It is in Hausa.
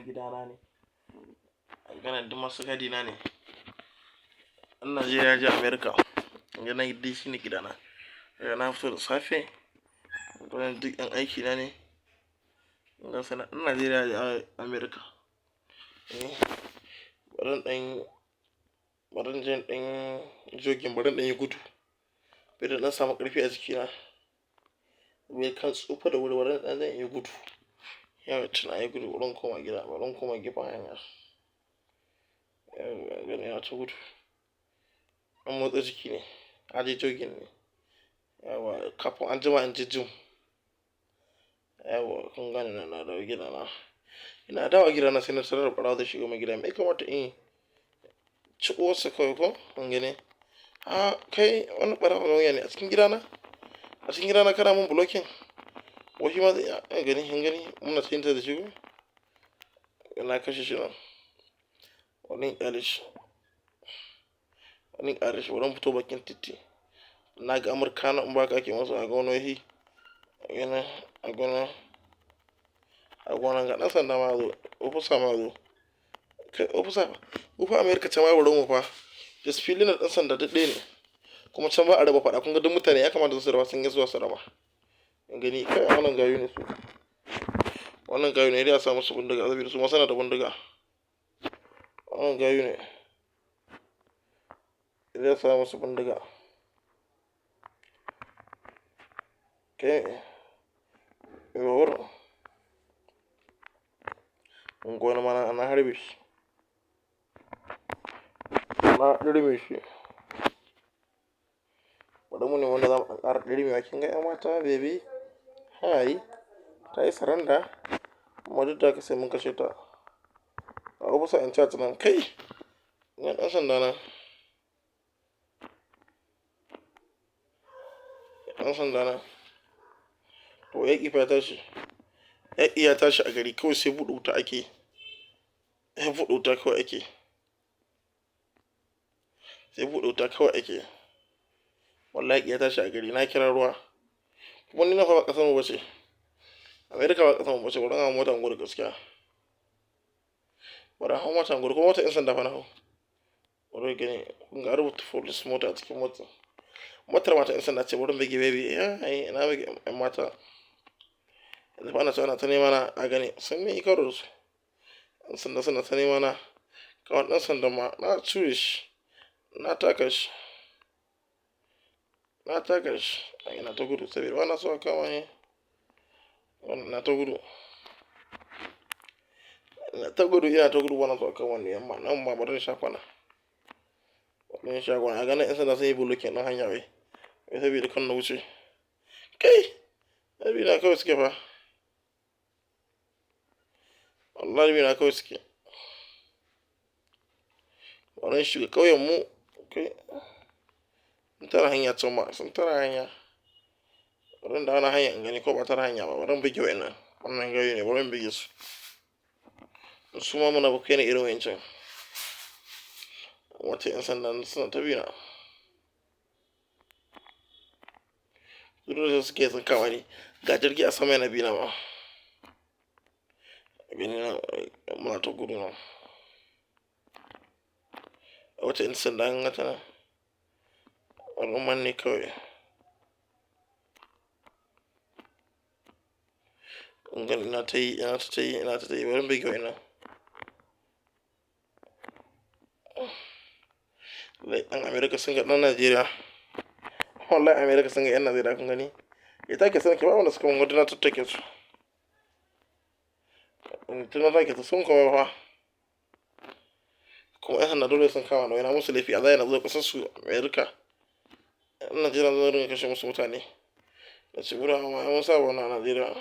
gidana ne, ganin duk masu gadi na ne. In Najeriya je America, ganin dai shine gidana. Na fito da safe, ganin duk yan aiki na ne. Ga sana in Najeriya je America. Barin je ɗan jogin, barin ɗan yi gudu. Bai da ɗan samu ƙarfi a jikina. Bai kan tsufa da wuri, barin ɗan zan yi gudu. Yau tuna yi gudu, barin koma gida, barin koma gefen hanya. Gani yana ta gudu. An motsa jiki ne, a je jogin ne. Yawa kafin an jima in je gym. Yawa kun gane na dawo gidana. Ina dawo gidana sai na tarar da ɓarawo zai shigo min gida. Me kamata in yi? Ci uwarsa kawai ko? Kun gani? Kai wani ɓarawo lauya ne a cikin gidana? A cikin gidana kana mun blocking? Wahi ma zai gani muna cikin ta da shigo? Na kashe shi nan. Wani ƙalish. Wurin fito bakin titi. Na ga Amurka na in ba ka ke masu a gona wahi. A gona ga ɗan sanda ma zo, ofisa ma zo. Kai ofisa fa, ufa Amerika can ma wurin mu fa. Just filin da ɗan sanda duk ɗaya ne. Kuma can ba a raba faɗa, kun ga duk mutane ya kamata su raba sun yi zuwa su raba. Gani kai wannan gayu ne su. Wannan gayu ne dai a samu su bindiga, saboda su ma suna da bindiga. Wannan gayu ne. Dai a samu su bindiga. Kai, yau wurin. Wani mana ana harbe shi. Na ɗirme shi. Bari mu nemi wanda za mu ɗan ƙara ɗirmewa. Kin ga 'yan mata baby? Hi. Ta yi saranda. Amma duk da haka sai mun kashe ta. A ofisa in charge nan kai. Ina ɗan sanda na. Ɗan sanda na. To yaƙi fa ya tashi. Yaƙi ya tashi a gari kawai sai buɗe wuta ake. Sai buɗe wuta kawai ake. Sai buɗe wuta kawai ake. Wallahi yaƙi ya tashi a gari. Na kira ruwa. Kuma ni na fa ba ƙasar mu bace. Amerika ba ƙasar mu bace. Bari in hau motar gudu gaskiya. Bari in hau motar gudu. Ko motar 'yan sanda fa na hau. Bari gani. Kun ga rubuta police mota a cikin motar. Motar mata 'yan sanda ce. Bari in bige baby. Ina bige 'yan mata. Yanzu fa ana cewa ana ta nema na a gani. Sun yi karo da su. 'Yan sanda suna ta nema na. Kawai ɗan sanda ma na cire shi. Na taka shi. Ina ta gudu saboda ba na so a kama ni. Ina ta gudu. Ina ta gudu ba na so a kama ni. Amma nan ma bari in sha kwana. Bari in sha kwana. A ganin 'yan sanda sun yi blocking ɗin hanya wai. Wai saboda kan na wuce. Kai! Sabi na kawai suke fa. Wallahi bi na kawai suke. Bari in shiga ƙauyen mu. Kai. Sun tara hanya can ma. Sun tara hanya. Bari in dawo na hanya in gani ko ba tara hanya ba. Bari in bige wa'innan. Wannan gayu ne. Bari in bige su. Su ma munafukai ne irin wa'incan. Wata 'yan sanda suna ta bi na. Duk da suke sun kama ni. Ga jirgi a sama yana bi na ma. Gani na muna ta gudu na. Wata 'yan sanda an gata na. Al'umman ne kawai. Gani ina ta yi. Bari in bige wa'innan. Ɗan Amerika sun ga ɗan Najeriya. Wallahi Amerika sun ga 'yan Najeriya kun gani. Ya take sun ke ba wanda suka mun wadda na tattake su. Tuna take su sun kuma fa. Kuma 'yan sanda dole sun kama na musu laifi a zai na zuwa ƙasar su Amerika. 'Yan Najeriya zan ringa kashe musu mutane. Da ci bura ma 'yan wasa wannan Najeriya.